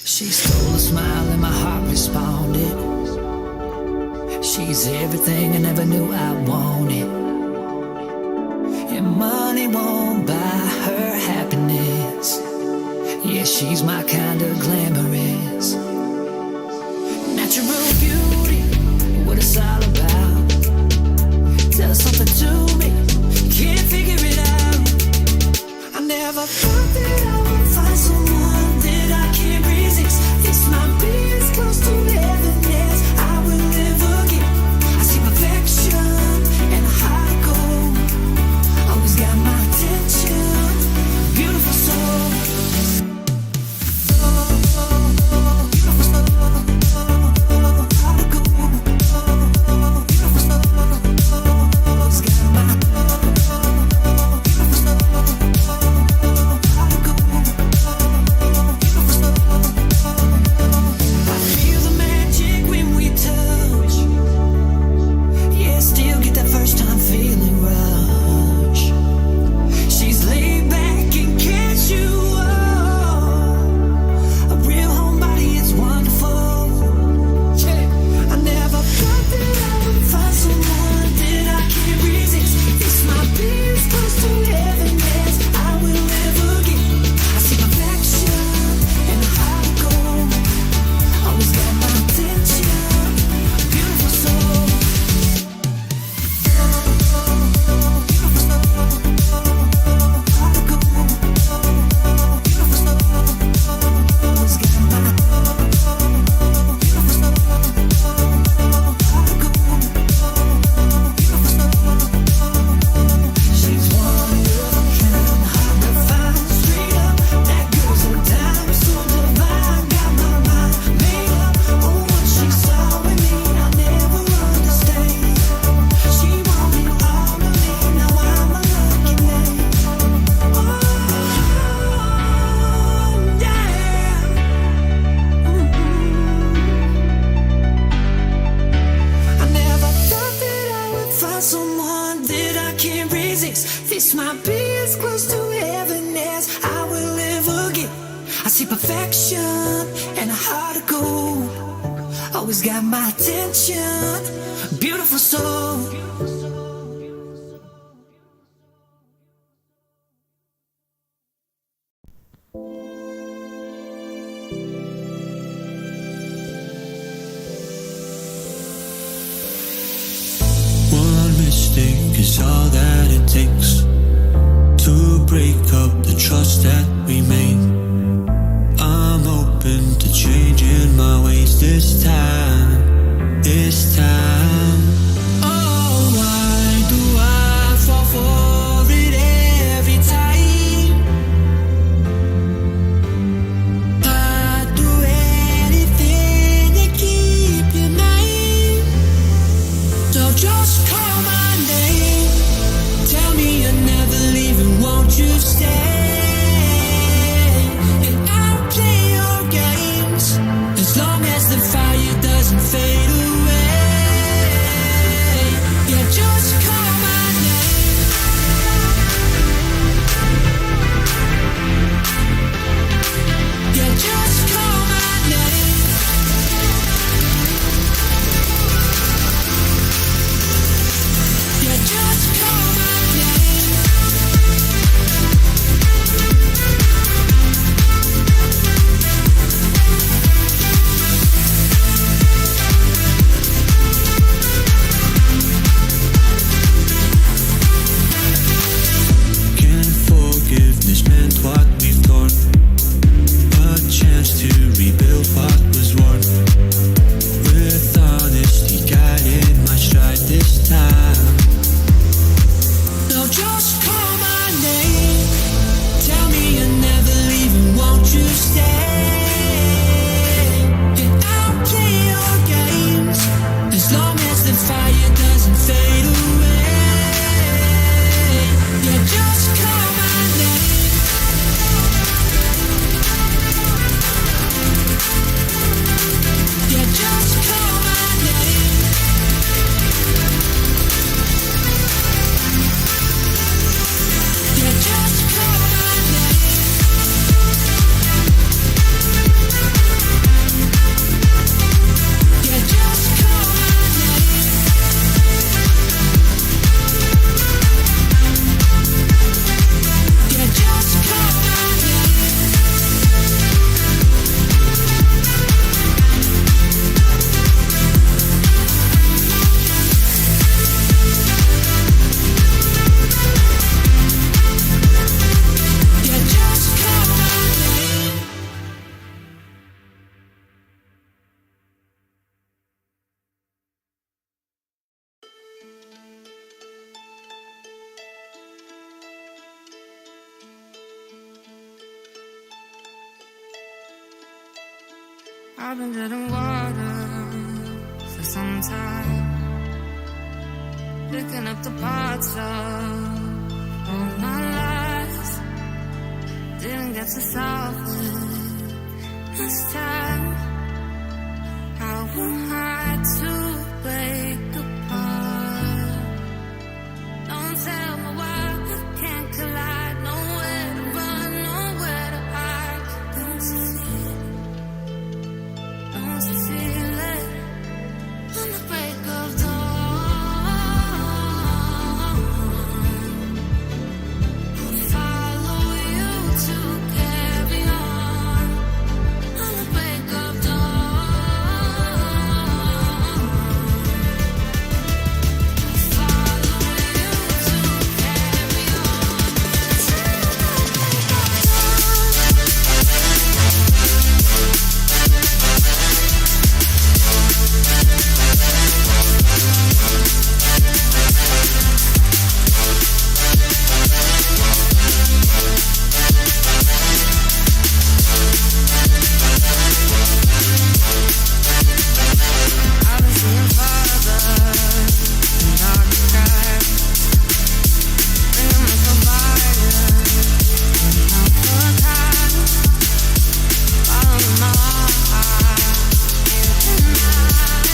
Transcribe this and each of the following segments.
She stole a smile and my heart responded. She's everything I never knew I wanted. And money won't buy her happiness. Yeah, she's my kind of glamorous. Natural beauty, what it's all about. Tell something to me, can't figure it out. I never thought that I would find someone that I can't resist. This might be as close to heaven as I will ever get. I see perfection and a heart of gold. Always got my attention, beautiful soul. Is all that it takes to break up the trust that we made. I'm open to changing my ways this time. Oh, why do I fall for it every time? I'd do anything to keep you mine. So just call my name, tell me you're never leaving, won't you stay? I've been treading water for some time, picking up the parts of all my lies. Didn't get to solve it this time. How am I to break apart? Don't tell me why I can't collide. Nowhere to run, nowhere to hide. Don't you feel it? Don't you feel it? On the break of dawn, I'll follow you to carry on. On the break of dawn, I'll follow you to carry on. Till the break of I've been seeing farther in dark skies, bringing myself higher, not for time. Following my heart, into mine.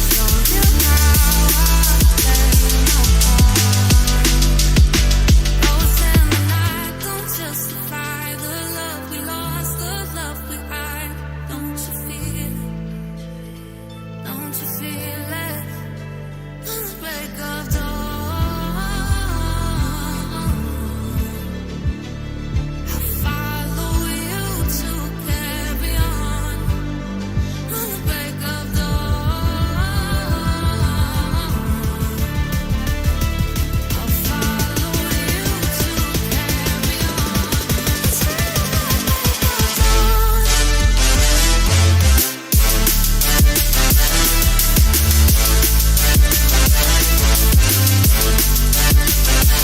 Show you how I've played my part. Ghosts in the night don't justify the love we lost, the love we hide. Don't you feel it? Don't you feel it? On the break of dawn, I'll follow you to carry on. On the break of dawn, I'll follow you to carry on. Till the break of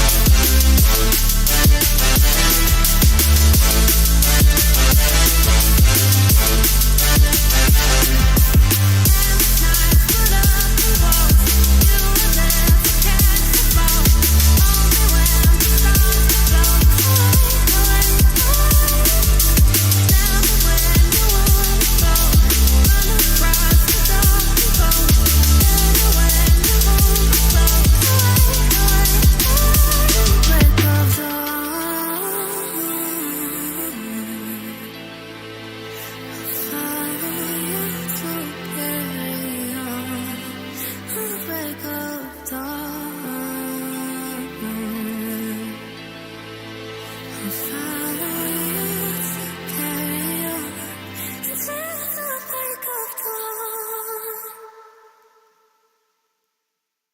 dawn.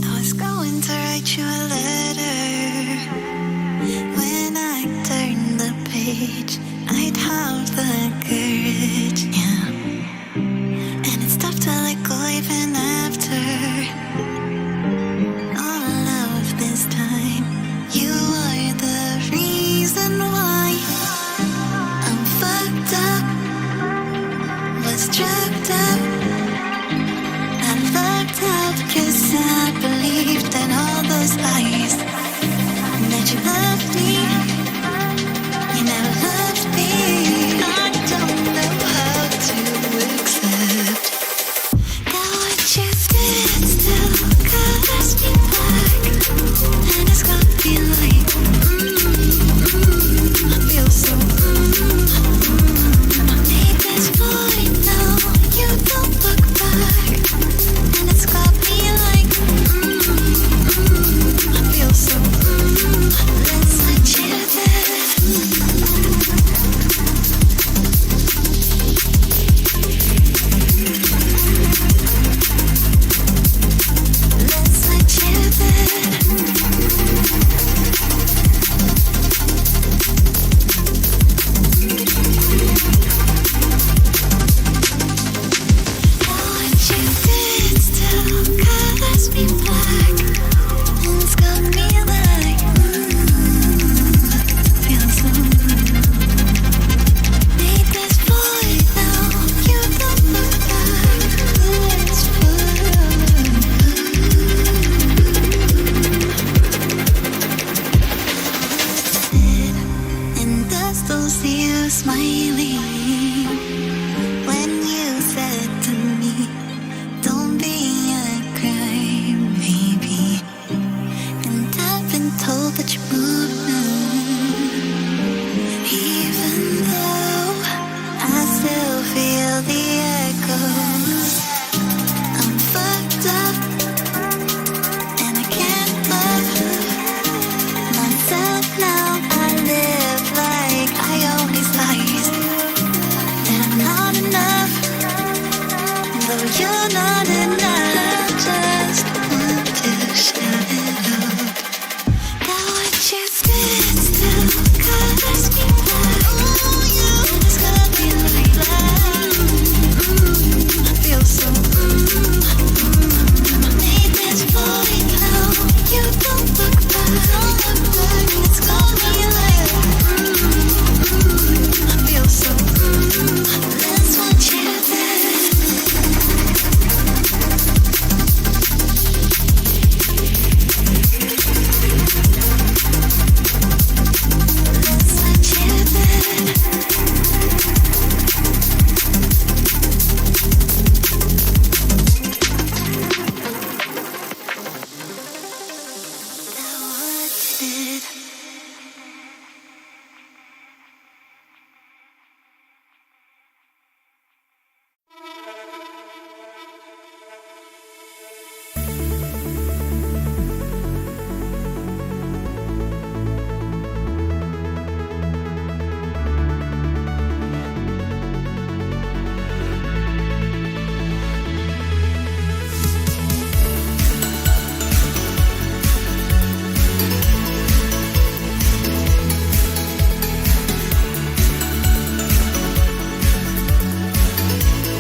I was going to write you a letter. When I turned the page, I'd have the courage.